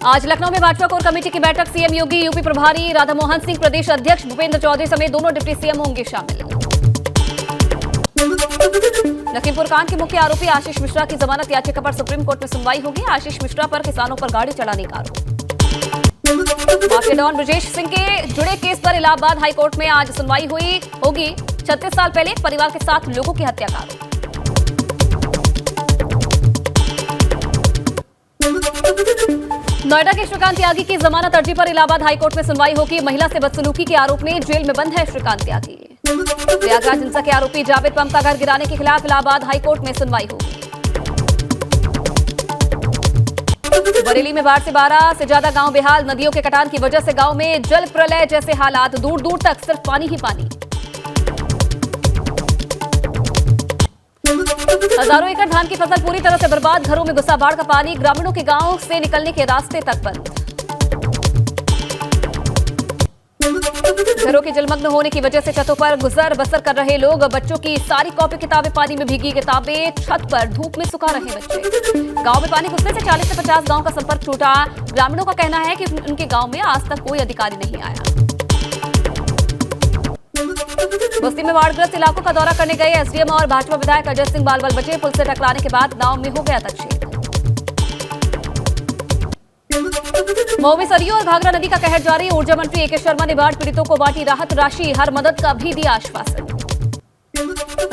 आज लखनऊ में Bhajpa core committee की बैठक। सीएम योगी, यूपी प्रभारी राधा मोहन सिंह, प्रदेश अध्यक्ष भूपेंद्र चौधरी समेत दोनों डिप्टी सीएम होंगे शामिल। लखीमपुर कांड के मुख्य आरोपी आशीष मिश्रा की जमानत याचिका पर सुप्रीम कोर्ट में सुनवाई होगी। आशीष मिश्रा पर किसानों पर गाड़ी चलाने का आरोप। माफिया डॉन ब्रजेश सिंह के जुड़े केस पर इलाहाबाद हाईकोर्ट में आज सुनवाई होगी। 36 साल पहले एक परिवार के 7 लोगों की हत्या का आरोप। नोएडा के श्रीकांत त्यागी की जमानत अर्जी पर इलाहाबाद हाईकोर्ट में सुनवाई होगी। महिला से बदसलूकी के आरोप में जेल में बंद है श्रीकांत त्यागी। प्रयागराज हिंसा के आरोपी जावेद पंप का घर गिराने के खिलाफ इलाहाबाद हाईकोर्ट में सुनवाई होगी। बरेली में बाढ़ से 12 से ज्यादा गांव बेहाल। नदियों के कटान की वजह से गांव में जल प्रलय जैसे हालात। दूर दूर तक सिर्फ पानी ही पानी। हजारों एकड़ धान की फसल पूरी तरह से बर्बाद। घरों में घुसा बाढ़ का पानी। ग्रामीणों के गांव से निकलने के रास्ते तक बंद। घरों के जलमग्न होने की वजह से छतों पर गुजर बसर कर रहे लोग। बच्चों की सारी कॉपी किताबें पानी में भीगी। किताबें छत पर धूप में सुखा रहे बच्चे। गांव में पानी घुसने से 40 से 50 गांव का संपर्क टूटा। ग्रामीणों का कहना है कि उनके गांव में आज तक कोई अधिकारी नहीं आया। बस्ती में बाढ़ग्रस्त इलाकों का दौरा करने गए एसडीएम और भाजपा विधायक अजय सिंह बालबल बचे। पुल से टकराने के बाद नाव में हो गया तकसीर। मऊ में सरयू और घाघरा नदी का कहर जारी। ऊर्जा मंत्री एके शर्मा ने बाढ़ पीड़ितों को बांटी राहत राशि। हर मदद का भी दिया आश्वासन।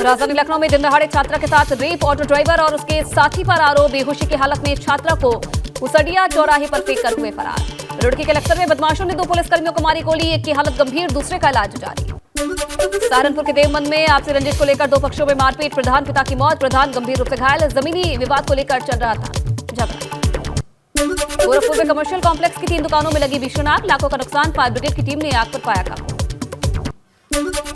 राजधानी लखनऊ में दिन दहाड़े छात्रा के साथ रेप। ऑटो ड्राइवर और उसके साथी पर आरोप। बेहोशी की हालत में छात्रा को उसडिया चौराहे पर फेंक कर हुए फरार। रुड़की के कलेक्टर में बदमाशों ने 2 पुलिसकर्मियों को मारी गोली। एक की हालत गंभीर, दूसरे का इलाज जारी। सहारनपुर के देवबंद में आपसी रंजिश को लेकर 2 पक्षों में मारपीट। प्रधान पिता की मौत, प्रधान गंभीर रूप से घायल। जमीनी विवाद को लेकर चल रहा था झगड़ा। गोरखपुर में कमर्शियल कॉम्प्लेक्स की 3 दुकानों में लगी भीषण आग। लाखों का नुकसान। फायर ब्रिगेड की टीम ने आग पर पाया काबू।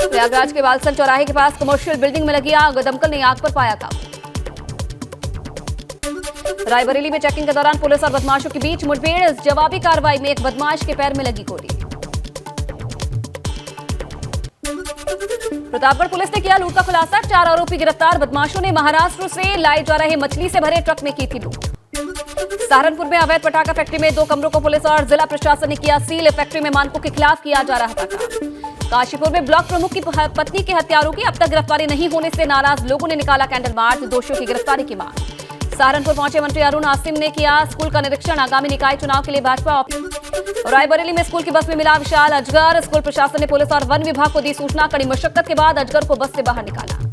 प्रयागराज के बालसन चौराहे के पास कमर्शियल बिल्डिंग में लगी आग। दमकल ने आग पर पाया काबू। रायबरेली में चेकिंग के दौरान पुलिस और बदमाशों के बीच मुठभेड़। जवाबी कार्रवाई में एक बदमाश के पैर में लगी गोली। प्रतापगढ़ पुलिस ने किया लूट का खुलासा। 4 आरोपी गिरफ्तार। बदमाशों ने महाराष्ट्र से लाए जा रहे मछली से भरे ट्रक में की थी लूट। सहारनपुर में अवैध पटाखा फैक्ट्री में 2 कमरों को पुलिस और जिला प्रशासन ने किया सील। फैक्ट्री में मानकों के खिलाफ किया जा रहा था काम। काशीपुर में ब्लॉक प्रमुख की पत्नी के हत्यारों की अब तक गिरफ्तारी नहीं होने से नाराज लोगों ने निकाला कैंडल मार्च। दोषियों की गिरफ्तारी की मांग। सहारनपुर पहुंचे मंत्री अरुण आसिम ने किया स्कूल का निरीक्षण। आगामी निकाय चुनाव के लिए भाजपा ऑफिस। रायबरेली में स्कूल की बस में मिला विशाल अजगर। स्कूल प्रशासन ने पुलिस और वन विभाग को दी सूचना। कड़ी मशक्कत के बाद अजगर को बस से बाहर निकाला।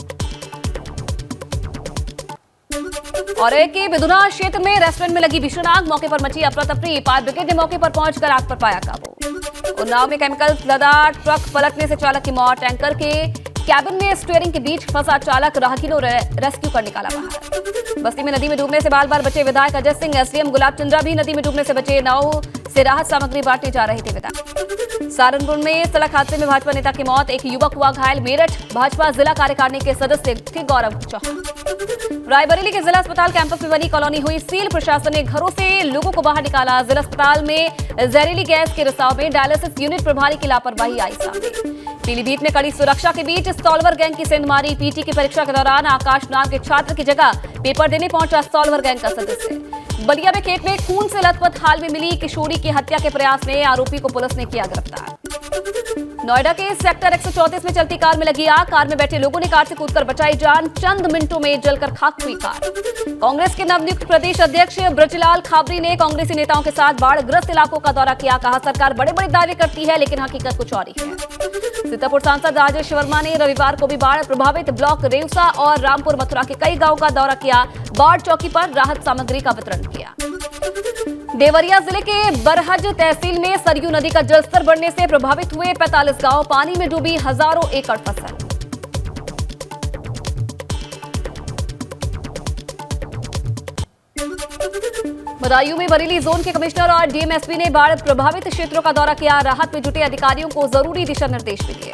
और एक बिधुना क्षेत्र में रेस्टोरेंट में लगी भीषण आग। मौके पर मची अफरा तफरी। फायर ब्रिगेड ने मौके पर पहुंचकर आग पर पाया काबू। उन्नाव में केमिकल लदा ट्रक पलटने से चालक की मौत। टैंकर के कैबिन में स्टीयरिंग के बीच फंसा चालक। राहगीरों ने रेस्क्यू कर निकाला बाहर। बस्ती में नदी में डूबने से बाल बाल बचे विधायक अजय सिंह। एसडीएम गुलाब चंद्रा भी नदी में डूबने से बचे। नाव से राहत सामग्री बांटे जा रहे थे विधायक। सहारनपुर में सड़क हादसे में भाजपा नेता की मौत। एक युवक हुआ घायल। मेरठ भाजपा जिला कार्यकारिणी के सदस्य थे गौरव चौहान। रायबरेली के जिला अस्पताल कैंपस में बनी कॉलोनी हुई सील। प्रशासन ने घरों से लोगों को बाहर निकाला। जिला अस्पताल में जहरीली गैस के रिसाव में डायलिसिस यूनिट प्रभारी की लापरवाही आई सामने। पीलीभीत में कड़ी सुरक्षा के बीच सॉल्वर गैंग की सेंधमारी। पीटी की परीक्षा के दौरान आकाश नाम के छात्र की जगह पेपर देने पहुंचा सॉल्वर गैंग का सदस्य। बलिया में खेत में खून से लथपथ हाल में मिली किशोरी की हत्या के प्रयास में आरोपी को पुलिस ने किया गिरफ्तार। नोएडा के सेक्टर 134 में चलती कार में लगी आग। कार में बैठे लोगों ने कार से कूदकर बचाई जान। चंद मिनटों में जलकर खाक हुई कार। कांग्रेस के नवनियुक्त प्रदेश अध्यक्ष ब्रजलाल खाबरी ने कांग्रेसी नेताओं के साथ बाढ़ग्रस्त इलाकों का दौरा किया। कहा सरकार बड़े बड़े दावे करती है लेकिन हकीकत कुछ और ही है। सीतापुर सांसद राजेश वर्मा ने रविवार को भी बाढ़ प्रभावित ब्लॉक रेवसा और रामपुर मथुरा के कई गांवों का दौरा किया। बाढ़ चौकी पर राहत सामग्री का वितरण किया। देवरिया जिले के बरहज तहसील में सरयू नदी का जलस्तर बढ़ने से प्रभावित हुए 45 गांव। पानी में डूबी हजारों एकड़ फसल। बदायूं में बरेली जोन के कमिश्नर और डीएमएसपी ने बाढ़ प्रभावित क्षेत्रों का दौरा किया। राहत में जुटे अधिकारियों को जरूरी दिशा निर्देश भी दिए।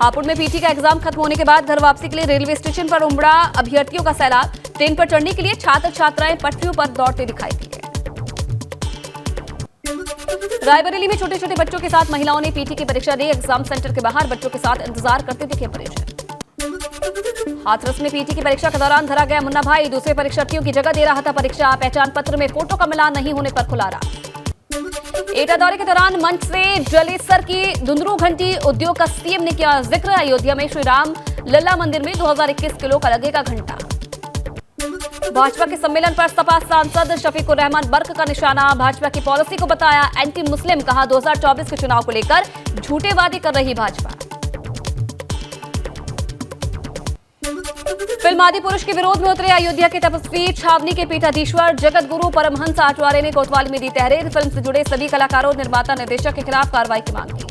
हापुड़ में पीटी का एग्जाम खत्म होने के बाद घर वापसी के लिए रेलवे स्टेशन पर उमड़ा अभ्यर्थियों का सैलाब। ट्रेन पर चढ़ने के लिए छात्र छात्राएं पटरियों पर दौड़ते दिखाई दिए। रायबरेली में छोटे छोटे बच्चों के साथ महिलाओं ने पीटी की परीक्षा दी। एग्जाम सेंटर के बाहर बच्चों के साथ इंतजार करते दिखे परिजन। हाथरस में पीटी की परीक्षा के दौरान धरा गया मुन्ना भाई, दूसरे परीक्षार्थियों की जगह दे रहा था परीक्षा, पहचान पत्र में फोटो का मिलान नहीं होने पर खुला राज। एटा दौरे के दौरान मंच से जलेसर की दुंदरू घंटी उद्योग का सीएम ने किया जिक्र, अयोध्या में श्री राम लल्ला मंदिर में 2021 किलो का लगेगा घंटा। भाजपा के सम्मेलन पर सपा सांसद शफीकुर रहमान बर्क का निशाना, भाजपा की पॉलिसी को बताया एंटी मुस्लिम, कहा 2024 के चुनाव को लेकर झूठे वादे कर रही भाजपा। फिल्म आदि पुरुष के विरोध में उतरे अयोध्या के तपस्वी छावनी के पीठाधीश्वर जगत गुरु परमहंस आचार्य ने कोतवाली में दी तहरीर, फिल्म से जुड़े सभी कलाकारों, निर्माता, निर्देशक के खिलाफ कार्रवाई की मांग की।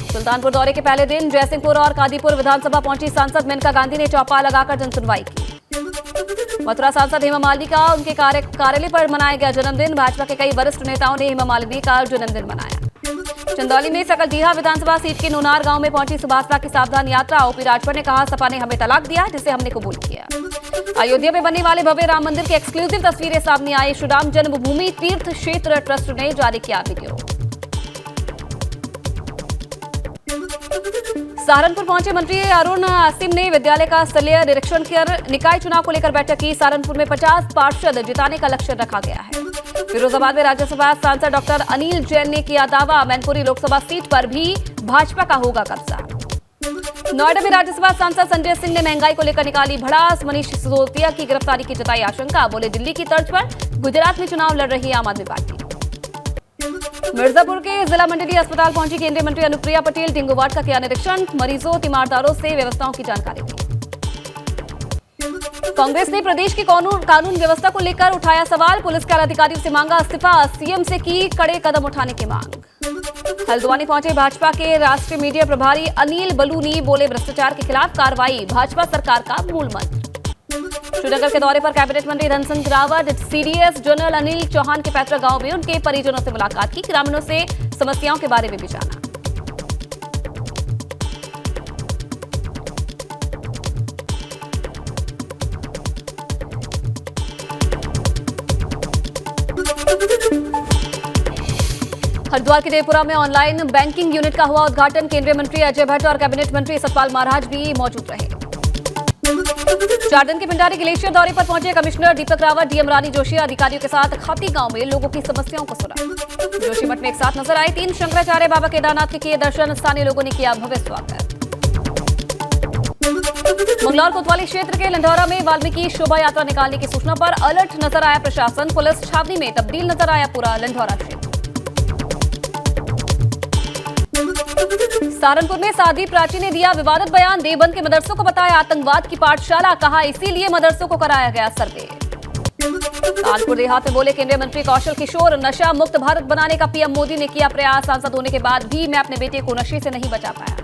सुल्तानपुर दौरे के पहले दिन जयसिंहपुर और कादीपुर विधानसभा पहुंची सांसद मेनका गांधी ने चौपाल लगाकर जनसुनवाई की। मथुरा सांसद हेमा मालिनी का उनके कार्यालय पर मनाया गया जन्मदिन, भाजपा के कई वरिष्ठ नेताओं ने हेमा मालिनी का जन्मदिन मनाया। चंदौली में सकलडीहा विधानसभा सीट के नूनार गांव में पहुंची सुभाषपा की सावधान यात्रा, ओपी राजभर ने कहा सपा ने हमें तलाक दिया जिसे हमने कबूल किया। अयोध्या में बनने वाले भव्य राम मंदिर की एक्सक्लूसिव तस्वीरें सामने आई, श्री राम जन्मभूमि तीर्थ क्षेत्र ट्रस्ट ने जारी किया वीडियो। सहारनपुर पहुंचे मंत्री अरुण आसिम ने विद्यालय का स्थलीय निरीक्षण कर निकाय चुनाव को लेकर बैठक की, सहारनपुर में 50 पार्षद जिताने का लक्ष्य रखा गया है। फिरोजाबाद में राज्यसभा सांसद डॉक्टर अनिल जैन ने किया दावा, मैनपुरी लोकसभा सीट पर भी भाजपा का होगा कब्जा। नोएडा में राज्यसभा सांसद संजय सिंह ने महंगाई को लेकर निकाली भड़ास, मनीष सिसोदिया की गिरफ्तारी की जताई आशंका, बोले दिल्ली की तर्ज पर गुजरात में चुनाव लड़ रही आम आदमी पार्टी। मिर्जापुर के जिला मंडली अस्पताल पहुंची केंद्रीय मंत्री अनुप्रिया पटेल, डेंगू वार्ड का किया निरीक्षण, मरीजों तीमारदारों से व्यवस्थाओं की जानकारी दी। कांग्रेस ने प्रदेश की कानून व्यवस्था को लेकर उठाया सवाल, पुलिस के अधिकारियों से मांगा इस्तीफा, सीएम से की कड़े कदम उठाने की मांग। हल्द्वानी पहुंचे भाजपा के राष्ट्रीय मीडिया प्रभारी अनिल बलूनी, बोले भ्रष्टाचार के खिलाफ कार्रवाई भाजपा सरकार का मूल मंत्र। श्रीनगर के दौरे पर कैबिनेट मंत्री धन सिंह रावत सीडीएस जनरल अनिल चौहान के पैतृक गांव में उनके परिजनों से मुलाकात की, ग्रामीणों से समस्याओं के बारे में भी जाना। हरिद्वार के देवपुरा में ऑनलाइन बैंकिंग यूनिट का हुआ उद्घाटन, केंद्रीय मंत्री अजय भट्ट और कैबिनेट मंत्री सतपाल महाराज भी मौजूद रहे। 4 दिन के पिंडारी ग्लेशियर दौरे पर पहुंचे कमिश्नर दीपक रावत, डीएम रानी जोशी अधिकारियों के साथ खाती गांव में लोगों की समस्याओं को सुना। जोशीमठ में एक साथ नजर आए 3 शंकराचार्य, बाबा केदारनाथ के किए दर्शन, स्थानीय लोगों ने किया भव्य स्वागत। मंगलौर कोतवाली क्षेत्र के लंढौरा में वाल्मीकि शोभा यात्रा निकालने की सूचना पर अलर्ट नजर आया प्रशासन, पुलिस छावनी में तब्दील नजर आया पूरा लंढौरा क्षेत्र। सहारनपुर में साध्वी प्राची ने दिया विवादित बयान, देवबंद के मदरसों को बताया आतंकवाद की पाठशाला, कहा इसीलिए मदरसों को कराया गया सर्वे। कानपुर देहात में बोले केंद्रीय मंत्री कौशल किशोर, नशा मुक्त भारत बनाने का पीएम मोदी ने किया प्रयास, सांसद होने के बाद भी मैं अपने बेटे को नशे से नहीं बचा पाया।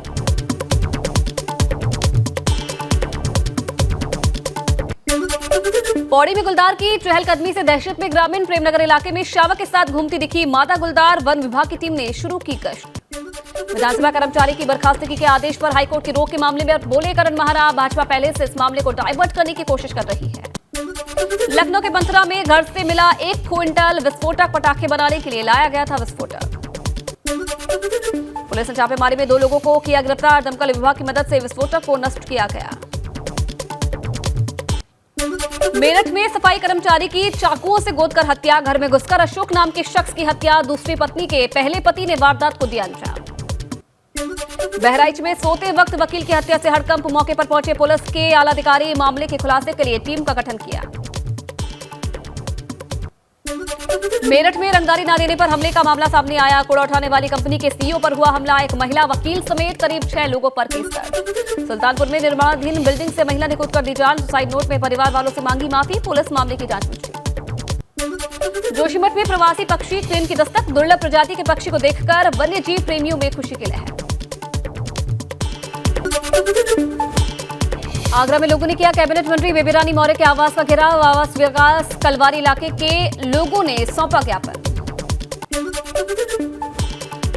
पौड़ी में गुलदार की चहलकदमी से दहशत में ग्रामीण, प्रेमनगर इलाके में शावक के साथ घूमती दिखी मादा गुलदार, वन विभाग की टीम ने शुरू की गश्त। विधानसभा कर्मचारी की बर्खास्तगी के आदेश पर हाईकोर्ट की रोक के मामले में बोले करण महारा, भाजपा पहले से इस मामले को डाइवर्ट करने की कोशिश कर रही है। लखनऊ के बंथरा में घर से मिला 1 क्विंटल विस्फोटक, पटाखे बनाने के लिए लाया गया था विस्फोटक। पुलिस ने छापेमारी में 2 लोगों को किया गिरफ्तार, दमकल विभाग की मदद से विस्फोटक को नष्ट किया गया। मेरठ में सफाई कर्मचारी की चाकुओं से गोदकर हत्या, घर में घुसकर अशोक नाम के शख्स की हत्या, दूसरी पत्नी के पहले पति ने वारदात को दिया अंजाम। बहराइच में सोते वक्त वकील की हत्या से हड़कंप, मौके पर पहुंचे पुलिस के आला अधिकारी, मामले के खुलासे के लिए टीम का गठन किया। मेरठ में रंगदारी न देने पर हमले का मामला सामने आया, कूड़ा उठाने वाली कंपनी के सीईओ पर हुआ हमला, एक महिला वकील समेत करीब 6 लोगों पर केस दर्ज। सुल्तानपुर में निर्माणाधीन बिल्डिंग से महिला ने कूदकर दी जान, सुसाइड नोट में परिवार वालों से मांगी माफी, पुलिस मामले की जांच में जुटी। जोशीमठ में प्रवासी पक्षी ट्रेन की दस्तक, दुर्लभ प्रजाति के पक्षी को देखकर वन्य जीव प्रेमियों में खुशी की लहर। आगरा में लोगों ने किया कैबिनेट मंत्री बेबी रानी मौर्य के आवास का घेराव, आवास विकास कलवारी इलाके के लोगों ने सौंपा ज्ञापन।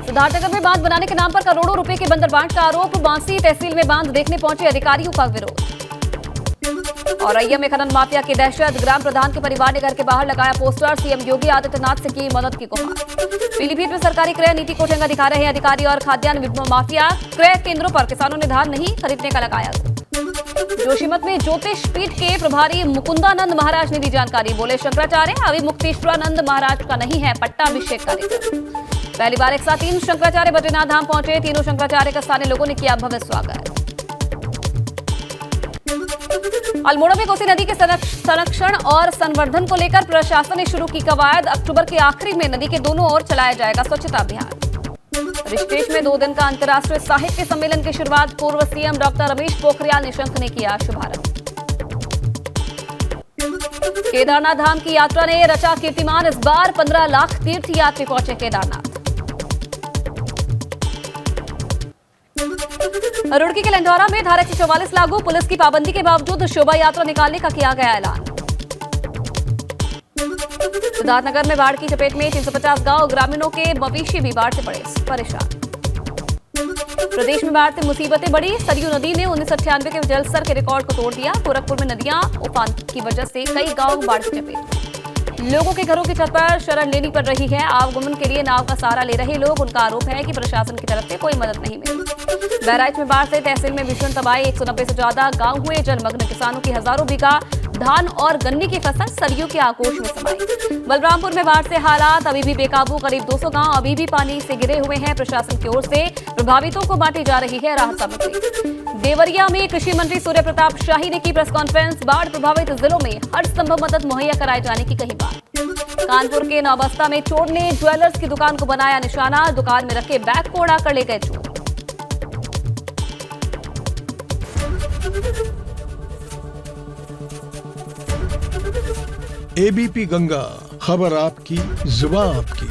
सिद्धार्थनगर में बांध बनाने के नाम पर करोड़ों रुपए के बंदरबांट का आरोप, बांसी तहसील में बांध देखने पहुंचे अधिकारियों का विरोध। और रैया में खनन माफिया की दहशत, ग्राम प्रधान के परिवार ने घर के बाहर लगाया पोस्टर, सीएम योगी आदित्यनाथ से की मदद की गुहार। पीलीभीत में सरकारी क्रय नीति को ठेंगा दिखा रहे हैं अधिकारी और खाद्यान्न माफिया, क्रय केंद्रों पर किसानों ने धान नहीं खरीदने का लगाया। जोशीमठ में ज्योतिष पीठ के प्रभारी मुकुंदानंद महाराज ने दी जानकारी, बोले शंकराचार्य अभी मुक्तेश्वरानंद महाराज का नहीं है पट्टाभिषेक कार्यक्रम। पहली बार एक साथ 3 शंकराचार्य बद्रीनाथ धाम पहुंचे, तीनों शंकराचार्य का स्थानीय लोगों ने किया भव्य स्वागत। अल्मोड़ा में कोसी नदी के संरक्षण और संवर्धन को लेकर प्रशासन ने शुरू की कवायद, अक्टूबर के आखिरी में नदी के दोनों ओर चलाया जाएगा स्वच्छता अभियान। ऋषिकेश में 2 दिन का अंतर्राष्ट्रीय साहित्य सम्मेलन की शुरुआत, पूर्व सीएम डॉक्टर रमेश पोखरियाल निशंक ने किया शुभारंभ। केदारनाथ धाम की यात्रा ने रचा कीर्तिमान, इस बार 15 लाख तीर्थ यात्री पहुंचे केदारनाथ। रुड़की के लंढौरा में धारा 144 लागू, पुलिस की पाबंदी के बावजूद शोभा यात्रा निकालने का किया गया ऐलान। सिद्धार्थनगर में बाढ़ की चपेट में 350 गांव, ग्रामीणों के मवेशी भी बाढ़ से परेशान। प्रदेश में बाढ़ से मुसीबतें बढ़ी, सरयू नदी ने 1998 के जलस्तर के रिकॉर्ड को तोड़ दिया। गोरखपुर में नदियां उफान की वजह से कई गांव बाढ़ की चपेट। लोगों के घरों की छत पर शरण लेनी पड़ रही है, आवागमन के लिए नाव का सहारा ले रहे लोग। उनका आरोप है कि प्रशासन की तरफ से कोई मदद नहीं मिली। बहराइच में बाढ़ से तहसील में भीषण तबाही, 190 से ज्यादा गांव हुए जलमग्न, किसानों की हजारों बीघा धान और गन्ने की फसल सरयू के आगोश में समाई। बलरामपुर में बाढ़ से हालात अभी भी बेकाबू, करीब 200 गांव अभी भी पानी से घिरे हुए हैं। प्रशासन की ओर से प्रभावितों को बांटी जा रही है राहत सामग्री। देवरिया में कृषि मंत्री सूर्य प्रताप शाही ने की प्रेस कॉन्फ्रेंस, बाढ़ प्रभावित जिलों में हर संभव मदद मुहैया कराए जाने की कही बात। कानपुर के नौबस्ता में चोर ने ज्वेलर्स की दुकान को बनाया निशाना, दुकान में रखे बैग को उड़ाकर ले गए चोर। एबीपी गंगा, खबर आपकी, जुबान आपकी।